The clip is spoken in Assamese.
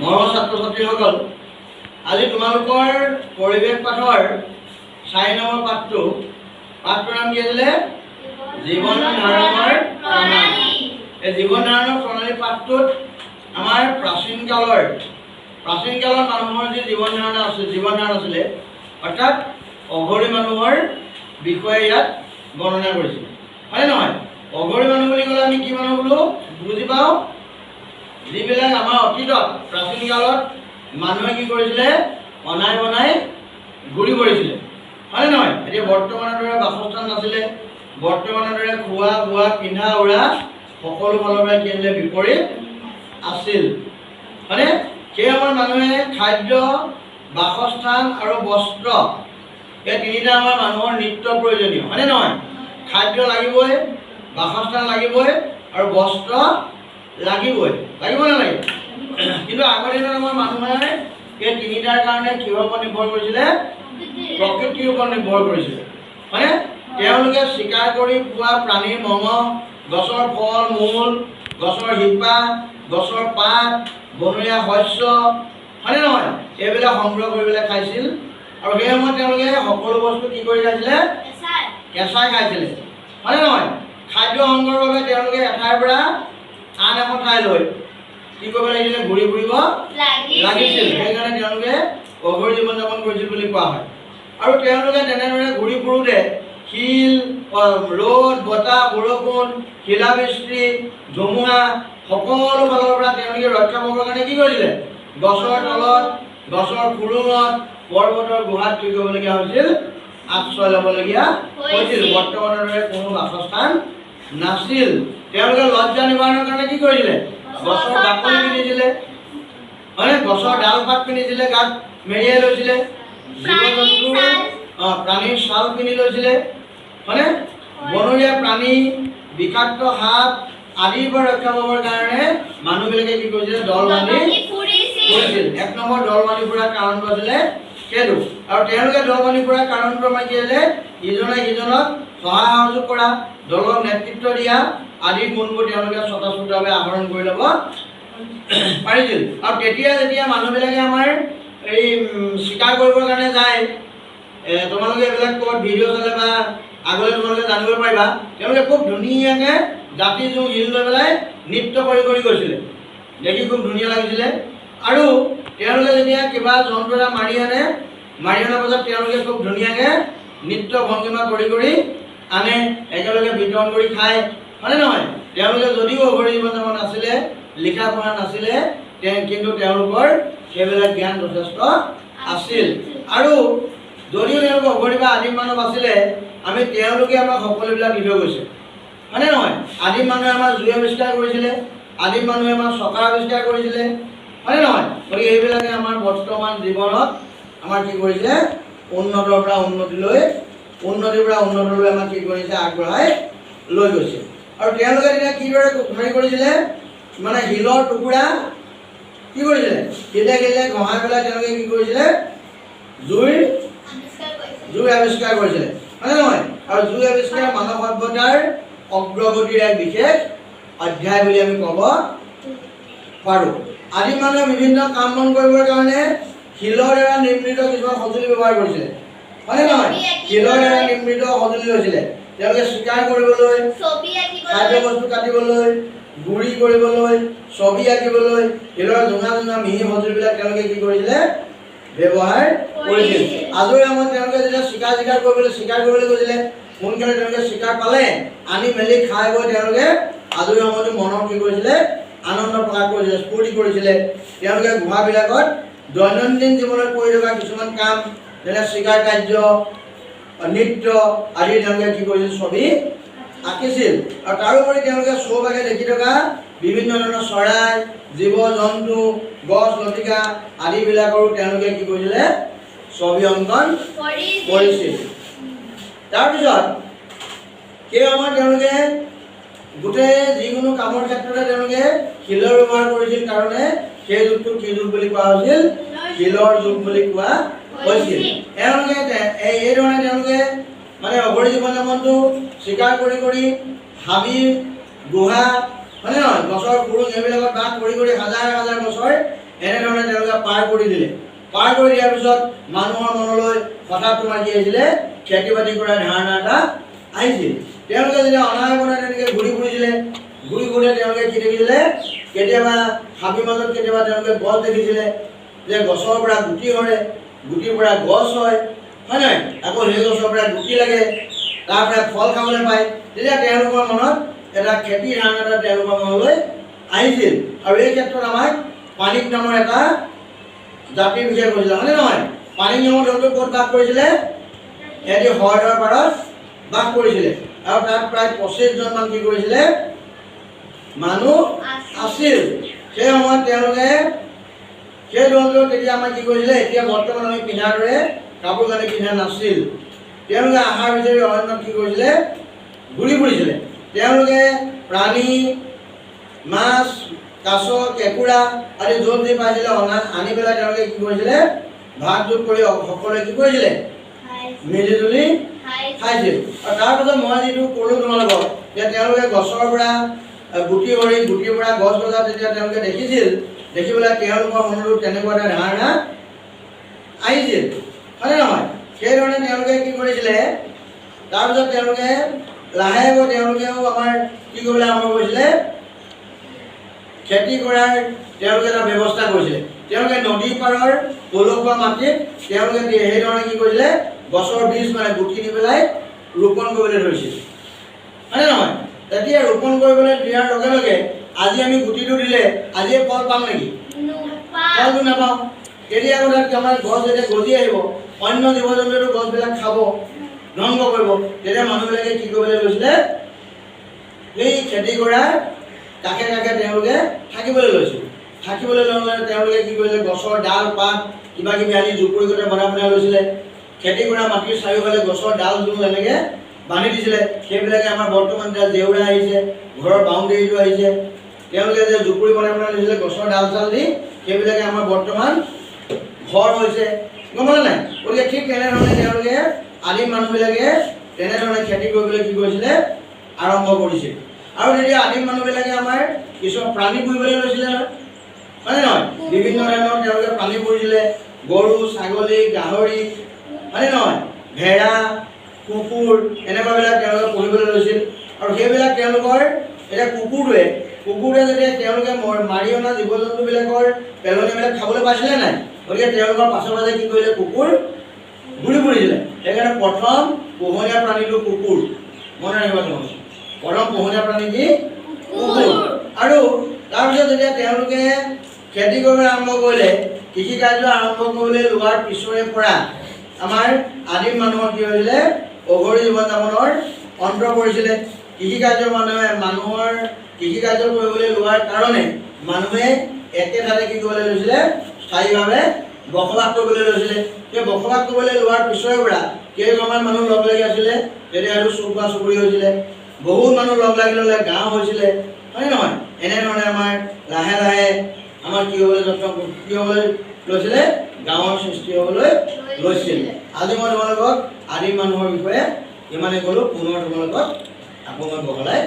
মৰমৰ ছাত্ৰ ছাত্ৰীসকল, আজি তোমালোকৰ পৰিৱেশ পাঠৰ 4 নম্বৰ পাঠটোৰ নাম কি আছিলে? জীৱন ধাৰণৰ প্ৰণালী। এই জীৱন ধাৰণৰ প্ৰণালী পাঠটোত আমাৰ প্ৰাচীন কালৰ মানুহৰ যি জীৱন ধাৰণ আছিলে, অৰ্থাৎ অঘৰী মানুহৰ বিষয়ে ইয়াত বৰ্ণনা কৰিছিল, হয় নহয়? অঘৰী মানুহ বুলি ক'লে আমি কি মানুহ বোলো বুজি পাওঁ? যিবিলাক আমাৰ অতীতত প্ৰাচীন কালত মানুহে কি কৰিছিলে? অনাই বনাই ঘূৰি ফুৰিছিলে, হয় নহয়? এতিয়া বৰ্তমানৰ দৰে বাসস্থান নাছিলে, বৰ্তমানৰ দৰে খোৱা বোৱা পিন্ধা উৰা সকলো ফালৰ পৰা কি আছিলে? বিপৰীত আছিল, হয়নে? সেই সময়ত মানুহে খাদ্য, বাসস্থান আৰু বস্ত্ৰ, এই তিনিটা আমাৰ মানুহৰ নিত্য প্ৰয়োজনীয়, হয়নে নহয়? খাদ্য লাগিবই, বাসস্থান লাগিবই আৰু বস্ত্ৰ লাগিবই, লাগিব নালাগে? কিন্তু আগৰ দিনত আমাৰ মানুহে এই তিনিটাৰ কাৰণে কিহৰ ওপৰত নিৰ্ভৰ কৰিছিলে? প্ৰকৃতিৰ ওপৰত নিৰ্ভৰ কৰিছিলে, হয়নে? তেওঁলোকে চিকাৰ কৰি পোৱা প্ৰাণীৰ মঙহ, গছৰ ফল মূল, গছৰ শিপা, গছৰ পাত, বনৰীয়া শস্য, হয়নে নহয়? এইবিলাক সংগ্ৰহ কৰি পেলাই খাইছিল। আৰু সেই সময়ত তেওঁলোকে সকলো বস্তু কি কৰি খাইছিলে? কেঁচাই খাইছিলে, হয়নে নহয়? খাদ্য সংগ্ৰহৰ বাবে তেওঁলোকে এঠাইৰ পৰা আন এখন ঠাইলৈ কি কৰিব লাগিছিলে? ঘূৰি ফুৰিব লাগিছিল। সেইকাৰণে তেওঁলোকে অঘৰী জীৱন যাপন কৰিছিল বুলি কোৱা হয়। আৰু তেওঁলোকে তেনেদৰে ঘূৰি ফুৰোঁতে শিল, ৰ'দ, বতাহ, বৰষুণ, শিলাবৃষ্টি, ধুমুহা সকলো ফালৰ পৰা তেওঁলোকে ৰক্ষা পাবৰ কাৰণে কি কৰিছিলে? গছৰ তলত, গছৰ খুৰুঙত, পৰ্বতৰ গুহাত কি কৰিবলগীয়া হৈছিল? আশ্ৰয় ল'বলগীয়া হৈছিল। বৰ্তমানৰ দৰে কোনো বাসস্থান নাছিল। তেওঁলোকে লজ্জা নিবাৰণৰ কাৰণে কি কৰিছিলে? গছৰ বাকলি পিন্ধিছিলে, হয়নে? গছৰ ডাল পাত পিন্ধিছিলে, গাত মেৰিয়াই লৈছিলে, জীৱ-জন্তুৰ প্ৰাণীৰ ছাল পিন্ধি লৈছিলে, হয়নে? বনৰীয়া প্ৰাণী, বিষাক্ত সাপ আদিৰ পৰা ৰক্ষা পাবৰ কাৰণে মানুহবিলাকে কি কৰিছিলে? দল বান্ধি ফুৰিছিল। 1 নম্বৰ দল বান্ধি ফুৰাৰ কাৰণটো আছিলে সেইটো। আৰু তেওঁলোকে দল বান্ধি ফুৰাৰ কাৰণটো আমাৰ কি আছিলে? ইজনে সিজনক সহায় সহযোগ কৰা, দলৰ নেতৃত্ব দিয়া আদিৰ গুণবোৰ তেওঁলোকে স্বতঃস্ফূৰ্তভাৱে আহৰণ কৰি ল'ব পাৰিছিল। আৰু যেতিয়া মানুহবিলাকে আমাৰ এই চিকাৰ কৰিবৰ কাৰণে যায়, তোমালোকে এইবিলাক ক'ৰবাত ভিডিঅ' চালে বা আগলৈ তোমালোকে জানিব পাৰিবা, তেওঁলোকে খুব ধুনীয়াকৈ জাতি জোং হিল লৈ পেলাই নৃত্য কৰি গৈছিলে, দেখি খুব ধুনীয়া লাগিছিলে। আৰু তেওঁলোকে যেতিয়া কিবা জন্তু এটা মাৰি অনাৰ পাছত তেওঁলোকে খুব ধুনীয়াকৈ নৃত্য ভংগীমা কৰি আনে, একেলগে বিতৰণ কৰি খায়, হয়নে নহয়? তেওঁলোকে যদিও অঘৰী জীৱন যাপন নাছিলে, লিখা পঢ়া নাছিলে, কিন্তু তেওঁলোকৰ সেইবিলাক জ্ঞান যথেষ্ট আছিল। আৰু যদিও তেওঁলোকে অঘৰী বা আদিম মানৱ আছিলে, তেওঁলোকে আমাক সকলোবিলাক দি থৈ গৈছে, হয়নে নহয়? আদিম মানুহে আমাৰ জুই আৱিষ্কাৰ কৰিছিলে, আদিম মানুহে আমাৰ চকাৰ আৱিষ্কাৰ কৰিছিলে, হয়নে নহয়? গতিকে এইবিলাকে আমাৰ বৰ্তমান জীৱনত আমাৰ কি কৰিছে? উন্নতিৰ পৰা উন্নতিলৈ আমাক কি কৰিছে? আগবঢ়াই লৈ গৈছে। আৰু তেওঁলোকে তেতিয়া কিদৰে হেৰি কৰিছিলে? মানে শিলৰ টুকুৰা কি কৰিছিলে? শিলে ঘঁহাই পেলাই তেওঁলোকে কি কৰিছিলে? জুই আৱিষ্কাৰ কৰিছিলে, হয়নে নহয়? আৰু জুই আৱিষ্কাৰ মানৱ সভ্যতাৰ অগ্ৰগতিৰ এক বিশেষ অধ্যায় বুলি আমি ক'ব পাৰোঁ। আদিম মানুহে বিভিন্ন কাম বন কৰিবৰ কাৰণে শিলৰ দ্বাৰা নিৰ্মিত কিছুমান সঁজুলি ব্যৱহাৰ কৰিছিলে, হয়নে নহয়? শিলৰ দ্বাৰা নিৰ্মিত সঁজুলি লৈছিলে। তেওঁলোকে চিকাৰ কৰিবলৈ, খাদ্য বস্তু কাটিবলৈ, গুৰি কৰিবলৈ, ছবি আঁকিবলৈ শিলৰ জোঙা মিহি সঁজুলিবিলাক তেওঁলোকে কি কৰিছিলে? ব্যৱহাৰ কৰিছিল। আজৰি সময়ত তেওঁলোকে যেতিয়া চিকাৰ কৰিবলৈ গৈছিলে, সোনকালে তেওঁলোকে চিকাৰ পালে আনি মেলি খাই বৈ তেওঁলোকে আজৰি সময়তো মনৰ কি কৰিছিলে? আনন্দ প্ৰকাশ কৰিছিলে, স্ফূৰ্তি কৰিছিলে। তেওঁলোকে গুহাবিলাকত দৈনন্দিন জীৱনত কৰি থকা কিছুমান কাম, যেনে চিকাৰ কাৰ্য, নৃত্য আদি তেওঁলোকে কি কৰিছিল? ছবি আঁকিছিল। আৰু তাৰোপৰি তেওঁলোকে চৌপাশে দেখি থকা বিভিন্ন ধৰণৰ চৰাই, জীৱ জন্তু, গছ লতিকা আদিবিলাকৰো তেওঁলোকে কি কৰিছিলে? ছবি অংকন কৰিছিল। তাৰপিছত সেই সময়ত তেওঁলোকে গোটেই যিকোনো কামৰ ক্ষেত্ৰতে তেওঁলোকে শিলৰ ব্যৱহাৰ কৰিছিল কাৰণে সেই যুগটোক কি যুগ বুলি কোৱা হৈছিল? শিলৰ যুগ বুলি কোৱা হৈছিল। এইধৰণে তেওঁলোকে মানে অঘৰী জীৱন যাপনটো চিকাৰ কৰি হাবি, গুহা, হয়নে নহয়? গছৰ খুৰুং এইবিলাকত বাস কৰি হাজাৰ বছৰ এনেধৰণে পাৰ কৰি দিলে। পাৰ কৰি দিয়াৰ পিছত মানুহৰ মনলৈ হঠাৎ তোমাৰ কি আহিছিলে, খেতি বাতি কৰাৰ ধাৰণা এটা আহিছিল। তেওঁলোকে যেতিয়া অনাই বনাই তেনেকৈ ঘূৰি ফুৰিছিলে, ঘূৰি ফুৰোঁতে তেওঁলোকে কি দেখিছিলে, কেতিয়াবা হাবিৰ মাজত কেতিয়াবা তেওঁলোকে গছ দেখিছিলে, যে গছৰ পৰা গুটি সৰে, গুটিৰ পৰা গছ হয়, হয় নহয়? আকৌ সেই গছৰ পৰা গুটি লাগে, তাৰ পৰা ফল খাবলৈ পায়। তেতিয়া তেওঁলোকৰ মনত এটা খেতিৰ ধাৰণা এটা তেওঁলোকৰ মনলৈ আহিছিল। আৰু এই ক্ষেত্ৰত আমাক পানীক নামৰ এটা জাতিৰ বিষয়ে কৈছিলে, হয়নে নহয়? পানীক নামৰ তেওঁলোকে ক'ত বাস কৰিছিলে? সিহঁতি হ্ৰদৰ পাৰত বাস কৰিছিলে। আৰু তাত প্ৰায় 25জন মান কি কৰিছিলে, মানুহ আছিল। সেই সময়ত তেওঁলোকে সেই দলটো তেতিয়া আমাৰ কি কৰিছিলে, এতিয়া বৰ্তমান আমি পিন্ধাৰ দৰে কাপোৰ কানি পিন্ধা নাছিল। তেওঁলোকে আহাৰ বিচাৰি অৰণ্যত কি কৰিছিলে, ঘূৰি ফুৰিছিলে। তেওঁলোকে প্ৰাণী, মাছ, কাছ, কেঁকুৰা আদি য'ত যি পাইছিলে আনি পেলাই তেওঁলোকে কি কৰিছিলে, ভাত যোগ কৰি সকলোৱে কি কৰিছিলে, মিলি জুলি খাইছিল। আৰু তাৰপাছত মই যিটো ক'লোঁ তোমালোকক, যে তেওঁলোকে গছৰ পৰা গুটি সৰি, গুটিৰ পৰা গছ গজা যেতিয়া তেওঁলোকে দেখিছিল, দেখি পেলাই তেওঁলোকৰ মনতো তেনেকুৱা এটা ধাৰণা আহিছিল, হয়নে নহয়? সেইধৰণে তেওঁলোকে কি কৰিছিলে, তাৰপিছত তেওঁলোকে লাহেকৈ তেওঁলোকেও আমাৰ কি কৰিবলৈ আৰম্ভ কৰিছিলে, খেতি কৰাৰ তেওঁলোকে এটা ব্যৱস্থা কৰিছিলে। তেওঁলোকে নদীৰ পাৰৰ পলসুৱা মাটিত তেওঁলোকে সেইধৰণে কি কৰিছিলে, গছৰ বীজ মানে গুটি দি পেলাই ৰোপণ কৰিবলৈ ধৰিছিল, হয়নে নহয়? তেতিয়া ৰোপণ কৰিবলৈ দিয়াৰ লগে লগে আজি আমি গুটিটো দিলে আজিয়ে ফল পাম নেকি? ফলটো নাপাওঁ। তেতিয়া কথা আমাৰ গছ যেতিয়া গজি আহিব, অন্য জীৱ জন্তুটো গছবিলাক খাব, ধ্বংস কৰিব। তেতিয়া মানুহবিলাকে কি কৰিবলৈ লৈছিলে, এই খেতি কৰাৰ কাষে কাষে তেওঁলোকে থাকিবলৈ লৈছিল। থাকিবলৈ ল'লে তেওঁলোকে কি কৰিলে, গছৰ ডাল পাত কিবা কিবি আনি জুপুৰি গোটেই বনাই লৈছিলে। খেতি কৰা মাটিৰ চাৰিওফালে গছৰ ডাল জোল এনেকৈ বান্ধি দিছিলে। সেইবিলাকে আমাৰ বৰ্তমান এতিয়া জেউৰা আহিছে, ঘৰৰ বাউণ্ডেৰীটো আহিছে। তেওঁলোকে যে জুপুৰি বনাই লৈছিলে গছৰ ডাল চাল দি, সেইবিলাকে আমাৰ বৰ্তমান ঘৰ হৈছে, গম পালে নাই? গতিকে ঠিক তেনেধৰণে তেওঁলোকে আদিম মানুহবিলাকে তেনেধৰণে খেতি কৰিবলৈ কি কৰিছিলে, আৰম্ভ কৰিছিল। আৰু তেতিয়া আদিম মানুহবিলাকে আমাৰ কিছুমান প্ৰাণী পুহিবলৈ লৈছিলে নহয়, হয়নে নহয়? বিভিন্ন ধৰণৰ তেওঁলোকে প্ৰাণী পুহিছিলে, গৰু, ছাগলী, গাহৰি, হয়নে নহয়? ভেড়া, কুকুৰ, এনেকুৱাবিলাক তেওঁলোকে পুহিবলৈ লৈছিল। আৰু সেইবিলাক তেওঁলোকৰ এতিয়া কুকুৰে যেতিয়া তেওঁলোকে মাৰি অনা জীৱ জন্তুবিলাকৰ পেলনীবিলাক খাবলৈ পাইছিলে নাই, গতিকে তেওঁলোকৰ পাছে পাছে কি কৰিলে, কুকুৰ ঘূৰি ফুৰিছিলে। সেইকাৰণে প্ৰথম পোহনীয়া প্ৰাণীটো কুকুৰ, মনে ৰাখিব তোমালোকে। প্ৰথম পোহনীয়া প্ৰাণী কি? কুকুৰ। আৰু তাৰপিছত যেতিয়া তেওঁলোকে খেতি কৰিবলৈ আৰম্ভ কৰিলে, কৃষি কাৰ্য আৰম্ভ কৰিবলৈ লোৱাৰ পিছৰে পৰা আমাৰ আদিম মানুহৰ কি হৈছিলে, অঘৰী জীৱন যাপনৰ অন্ত পৰিছিলে। কৃষি কাৰ্য মানুহৰ কৃষি কাৰ্য কৰিবলৈ লোৱাৰ কাৰণে মানুহে একে ঠাইতে কি কৰিবলৈ লৈছিলে, স্থায়ীভাৱে বসবাস কৰিবলৈ লৈছিলে। সেই বসবাস কৰিবলৈ লোৱাৰ পিছৰে পৰা কেইঘৰমান মানুহ লগ লাগি আছিলে, তেতিয়া আৰু চুবুৰা চুবুৰী হৈছিলে, বহুত মানুহ লগ লাগি ল'লে গাঁও হৈছিলে, হয়নে নহয়? এনেধৰণে আমাৰ লাহে লাহে আমাৰ কি হ'বলৈ লৈছিলে, গাঁৱৰ সৃষ্টি হ'বলৈ লৈছিল। আজি মই তোমালোকক আদিম মানুহৰ বিষয়ে ইমানে ক'লোঁ, পুনৰ তোমালোকক আকৌ মই বহলাই